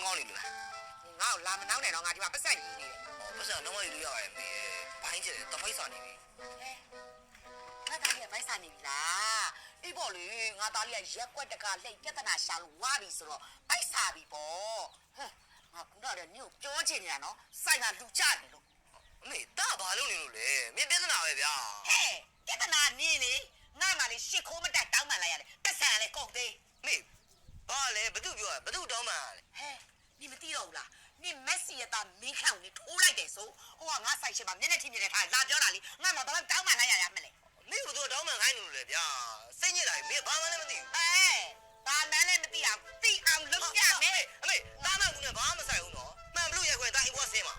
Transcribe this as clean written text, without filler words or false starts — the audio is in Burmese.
ကောင်းနေပြီလား ငါ့ကိုလာမနှောင်းနဲ့တော့ငါဒီမှာပတ်ဆက်ကြီးနေတယ် ပတ်စံတော့မယူလို့ရပါတယ်မေဘိုင်းချစ်တယ်တဖိုက်စာနေပြီ ငါသားလေးကပိုက်စားနေပြီလားအေးပေါ့လေငါသားလေးကရက်ွက်တကလှိတ်ပြဿနာရှာလို့ဝါပြီဆိုတော့ပိုက်စားပြီပေါ့ဟမ်ငါကတော့ညို့ပြောချင်နေတာနော်စိုက်မှာလူကြတယ်လို့ အမေတာဘာလုပ်နေလို့လဲမင်းပြဿနာပဲဗျာ ဟဲ့ပြဿနာနင်းလေငါမှလေရှစ်ခိုးမတက်တောင်းမှလိုက်ရတယ်ပတ်စံလည်းကုန်သေး မေဘာလဲဘသူပြောရဘသူတောင်းမှလဲ ဟဲ့နင်မသိတော့ဘူးလားနင်မက်ဆီရဲ့သားမင်းခန့်ကိုနေထိုးလိုက်တယ်ဆိုဟိုကငါဆိုင်ရှိမှာမျက်နှာထိမျက်နှာထားလာပြောတာလေငါမှဘာလို့တောင်းမှလိုက်ရရမလဲ မင်းဘသူတောင်းမှခိုင်းနေလို့လဲဗျာစိတ်ညစ်လာပြီမင်းဘာမှလည်းမသိဘူး ဟဲ့ဒါမှန်းလည်းမသိအောင်သိအောင်လုပ်ရမယ် အမေတာမှန်ကူနဲ့ဘာမှမဆိုင်ဘူးနော်မှန်ဘလို့ရက်ခွဲတာအိမ်ဘွားဆင်းမှာ